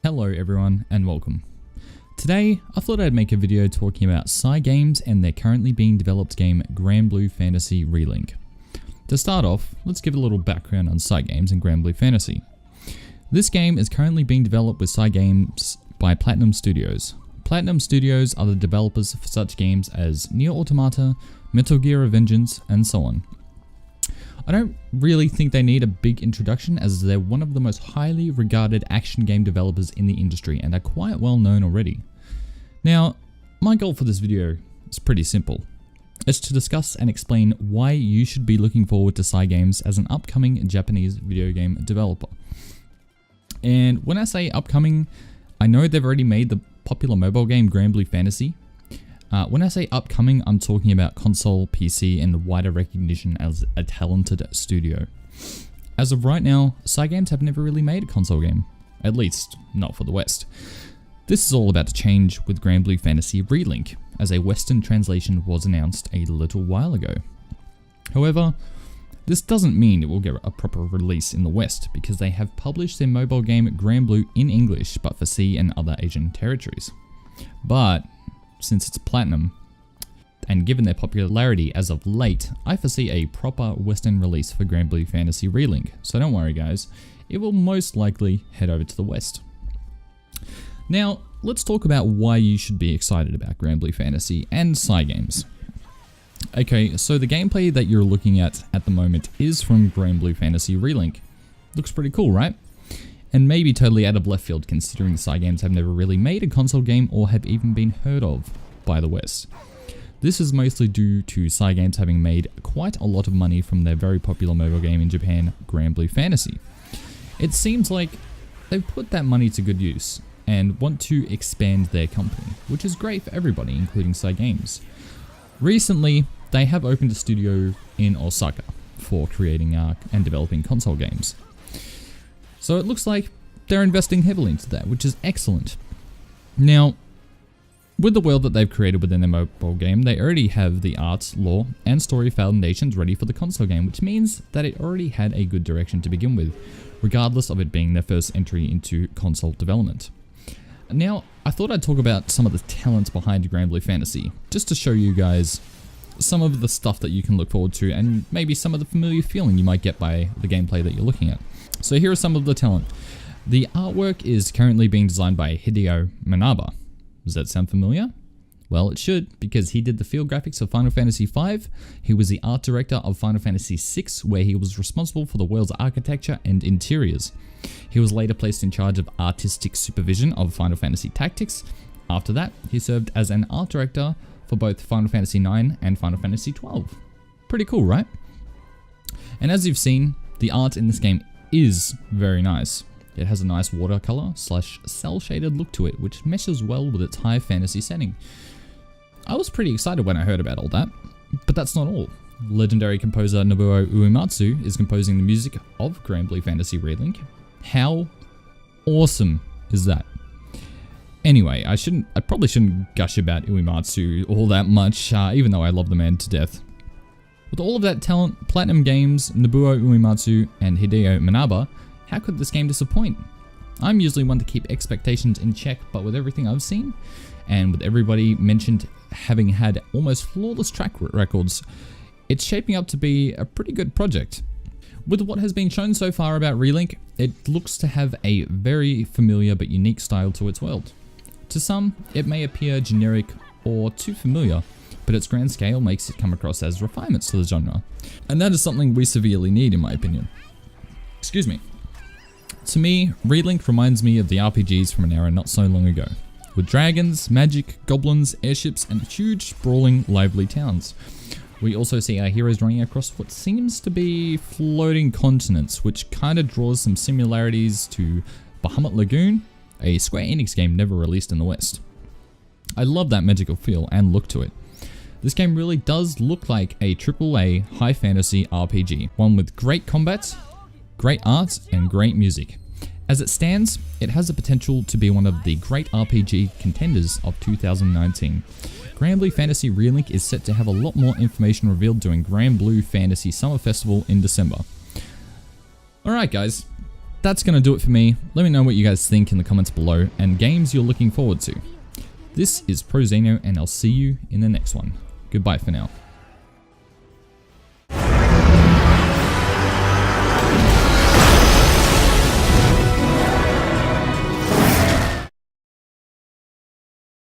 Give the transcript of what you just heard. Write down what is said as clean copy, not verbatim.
Hello everyone and welcome. Today I thought I'd make a video talking about CyGames and their currently being developed game Granblue Fantasy Re. To start off, let's give a little background on CyGames and Granblue Fantasy. This game is currently being developed with CyGames by Platinum Studios. Platinum Studios are the developers for such games as Nier Automata, Metal Gear Revengeance, and so on. I don't really think they need a big introduction as they're one of the most highly regarded action game developers in the industry and are quite well known already. Now, my goal for this video is pretty simple. It's to discuss and explain why you should be looking forward to CyGames as an upcoming Japanese video game developer. And when I say upcoming, I know they've already made the popular mobile game Granblue Fantasy. When I say upcoming, I'm talking about console, PC, and wider recognition as a talented studio. As of right now, CyGames have never really made a console game, at least not for the West. This is all about to change with Granblue Fantasy Re, as a Western translation was announced a little while ago. However, this doesn't mean it will get a proper release in the West, because they have published their mobile game Granblue in English, but for C and other Asian territories. But since it's Platinum, and given their popularity as of late, I foresee a proper Western release for Granblue Fantasy Re, so don't worry guys, it will most likely head over to the West. Now, let's talk about why you should be excited about Granblue Fantasy and CyGames. Okay, so the gameplay that you're looking at the moment is from Granblue Fantasy Re. Looks pretty cool, right? And maybe totally out of left field considering CyGames have never really made a console game or have even been heard of by the West. This is mostly due to CyGames having made quite a lot of money from their very popular mobile game in Japan, Granblue Fantasy. It seems like they've put that money to good use and want to expand their company, which is great for everybody, including CyGames. Recently, they have opened a studio in Osaka for creating and developing console games. So it looks like they're investing heavily into that, which is excellent. Now, with the world that they've created within their mobile game, they already have the art, lore, and story foundations ready for the console game, which means that it already had a good direction to begin with, regardless of it being their first entry into console development. Now, I thought I'd talk about some of the talent behind Granblue Fantasy, just to show you guys some of the stuff that you can look forward to and maybe some of the familiar feeling you might get by the gameplay that you're looking at. So here are some of the talent. The artwork is currently being designed by Hideo Manaba. Does that sound familiar? Well, it should, because he did the field graphics of Final Fantasy V. He was the art director of Final Fantasy VI, where he was responsible for the world's architecture and interiors. He was later placed in charge of artistic supervision of Final Fantasy Tactics. After that, he served as an art director for both Final Fantasy IX and Final Fantasy XII. Pretty cool, right? And as you've seen, the art in this game is very nice. It has a nice watercolor / cell shaded look to it, which meshes well with its high fantasy setting. I was pretty excited when I heard about all that, but that's not all. Legendary composer Nobuo Uematsu is composing the music of Granblue Fantasy Re. How awesome is that? Anyway, I probably shouldn't gush about Uematsu all that much, even though I love the man to death. With all of that talent, Platinum Games, Nobuo Uematsu, and Hideo Manaba, how could this game disappoint? I'm usually one to keep expectations in check, but with everything I've seen, and with everybody mentioned having had almost flawless track records, it's shaping up to be a pretty good project. With what has been shown so far about Re, it looks to have a very familiar but unique style to its world. To some, it may appear generic or too familiar, but its grand scale makes it come across as refinements to the genre, and that is something we severely need in my opinion. Excuse me. To me, Re reminds me of the RPGs from an era not so long ago, with dragons, magic, goblins, airships, and huge, sprawling, lively towns. We also see our heroes running across what seems to be floating continents, which kinda draws some similarities to Bahamut Lagoon, a Square Enix game never released in the West. I love that magical feel and look to it. This game really does look like a AAA high fantasy RPG, one with great combat, great art, and great music. As it stands, it has the potential to be one of the great RPG contenders of 2019. Granblue Fantasy Re is set to have a lot more information revealed during Granblue Fantasy Summer Festival in December. Alright guys, that's going to do it for me. Let me know what you guys think in the comments below and games you're looking forward to. This is ProZeno, and I'll see you in the next one. Goodbye for now.